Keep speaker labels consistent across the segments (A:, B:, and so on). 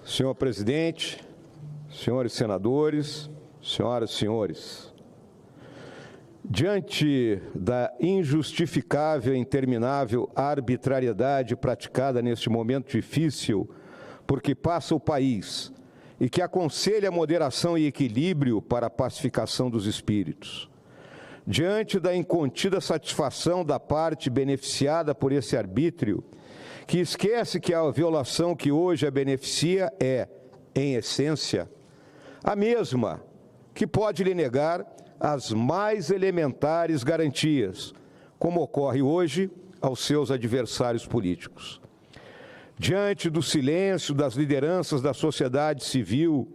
A: Senhor presidente, senhores senadores, senhoras e senhores, diante da injustificável e interminável arbitrariedade praticada neste momento difícil por que passa o país e que aconselha moderação e equilíbrio para a pacificação dos espíritos, diante da incontida satisfação da parte beneficiada por esse arbítrio, que esquece que a violação que hoje a beneficia é, em essência, a mesma que pode lhe negar as mais elementares garantias, como ocorre hoje aos seus adversários políticos. Diante do silêncio das lideranças da sociedade civil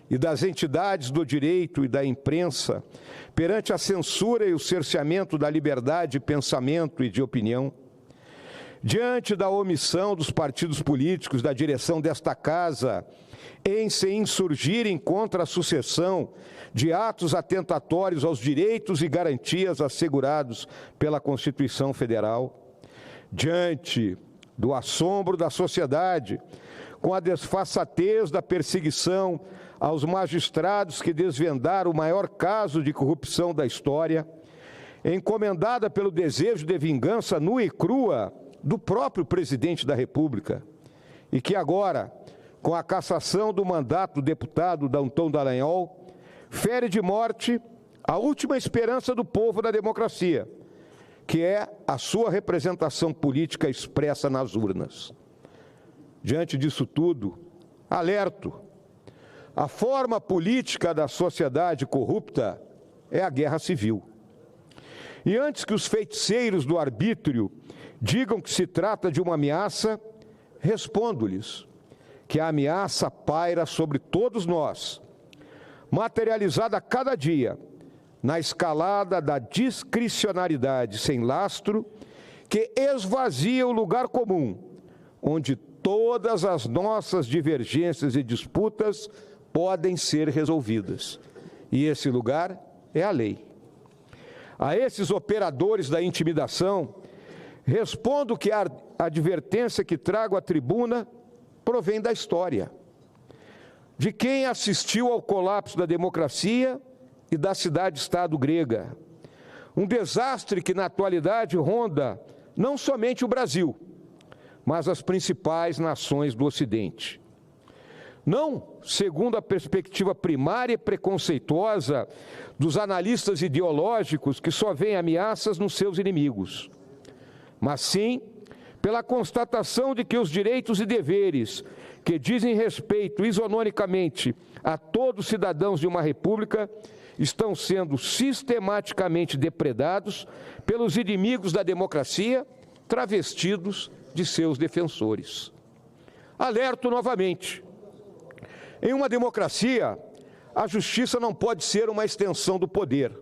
A: e das entidades do direito e da imprensa, perante a censura e o cerceamento da liberdade de pensamento e de opinião, diante da omissão dos partidos políticos da direção desta Casa em se insurgirem contra a sucessão de atos atentatórios aos direitos e garantias assegurados pela Constituição Federal, diante do assombro da sociedade com a desfaçatez da perseguição aos magistrados que desvendaram o maior caso de corrupção da história, encomendada pelo desejo de vingança nua e crua do próprio presidente da República, e que agora, com a cassação do mandato do deputado Antônio Dallagnol, fere de morte a última esperança do povo da democracia, que é a sua representação política expressa nas urnas. Diante disso tudo, alerto: a forma política da sociedade corrupta é a guerra civil. E antes que os feiticeiros do arbítrio digam que se trata de uma ameaça, respondo-lhes que a ameaça paira sobre todos nós, materializada a cada dia na escalada da discricionariedade sem lastro que esvazia o lugar comum, onde todas as nossas divergências e disputas podem ser resolvidas. E esse lugar é a lei. A esses operadores da intimidação, respondo que a advertência que trago à tribuna provém da história, de quem assistiu ao colapso da democracia e da cidade-estado grega. Um desastre que, na atualidade, ronda não somente o Brasil, mas as principais nações do Ocidente. Não segundo a perspectiva primária e preconceituosa dos analistas ideológicos que só veem ameaças nos seus inimigos, mas sim pela constatação de que os direitos e deveres que dizem respeito isonomicamente a todos os cidadãos de uma república estão sendo sistematicamente depredados pelos inimigos da democracia, travestidos de seus defensores. Alerto novamente: em uma democracia, a justiça não pode ser uma extensão do poder.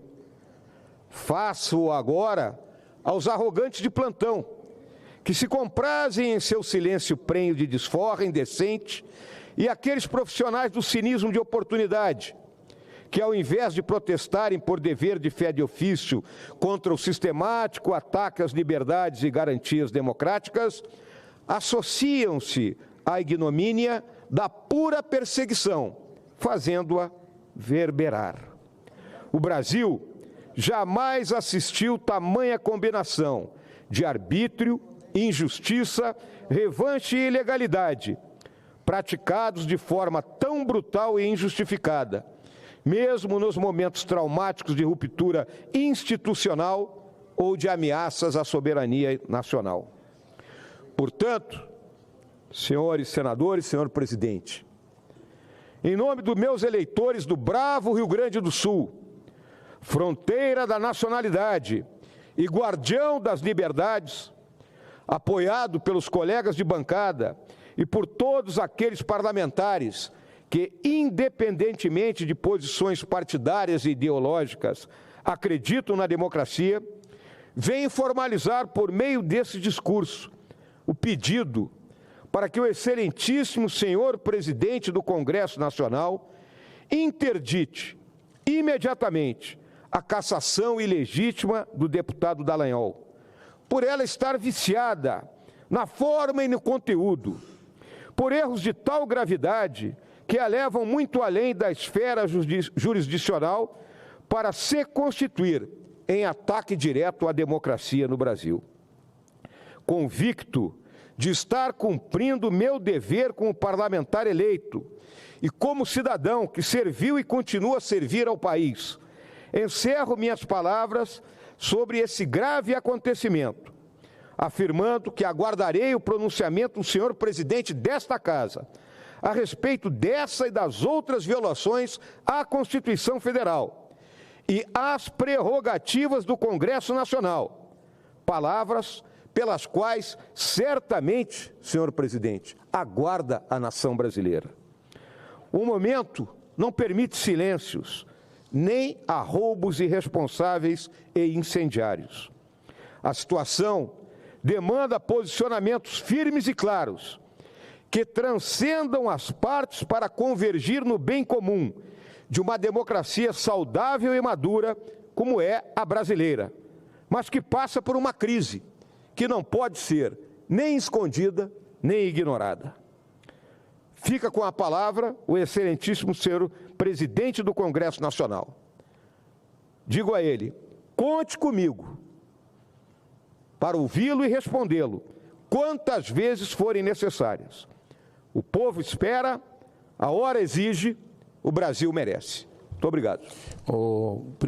A: Faço agora aos arrogantes de plantão, que se comprazem em seu silêncio prenho de desforra indecente, e aqueles profissionais do cinismo de oportunidade, que ao invés de protestarem por dever de fé de ofício contra o sistemático ataque às liberdades e garantias democráticas, associam-se à ignomínia da pura perseguição, fazendo-a verberar. O Brasil jamais assistiu tamanha combinação de arbítrio, injustiça, revanche e ilegalidade, praticados de forma tão brutal e injustificada, mesmo nos momentos traumáticos de ruptura institucional ou de ameaças à soberania nacional. Portanto, senhores senadores, senhor presidente, em nome dos meus eleitores do bravo Rio Grande do Sul, fronteira da nacionalidade e guardião das liberdades, apoiado pelos colegas de bancada e por todos aqueles parlamentares que, independentemente de posições partidárias e ideológicas, acreditam na democracia, venho formalizar por meio desse discurso o pedido para que o excelentíssimo senhor presidente do Congresso Nacional interdite imediatamente a cassação ilegítima do deputado Dallagnol, por ela estar viciada na forma e no conteúdo, por erros de tal gravidade que a levam muito além da esfera jurisdicional para se constituir em ataque direto à democracia no Brasil. Convicto de estar cumprindo meu dever como parlamentar eleito e como cidadão que serviu e continua a servir ao país, encerro minhas palavras sobre esse grave acontecimento, afirmando que aguardarei o pronunciamento do senhor presidente desta Casa a respeito dessa e das outras violações à Constituição Federal e às prerrogativas do Congresso Nacional, palavras pelas quais certamente, senhor presidente, aguarda a nação brasileira. O momento não permite silêncios, nem arroubos irresponsáveis e incendiários. A situação demanda posicionamentos firmes e claros, que transcendam as partes para convergir no bem comum de uma democracia saudável e madura, como é a brasileira, mas que passa por uma crise que não pode ser nem escondida, nem ignorada. Fica com a palavra o excelentíssimo senhor presidente do Congresso Nacional. Digo a ele, conte comigo para ouvi-lo e respondê-lo quantas vezes forem necessárias. O povo espera, a hora exige, o Brasil merece. Muito obrigado.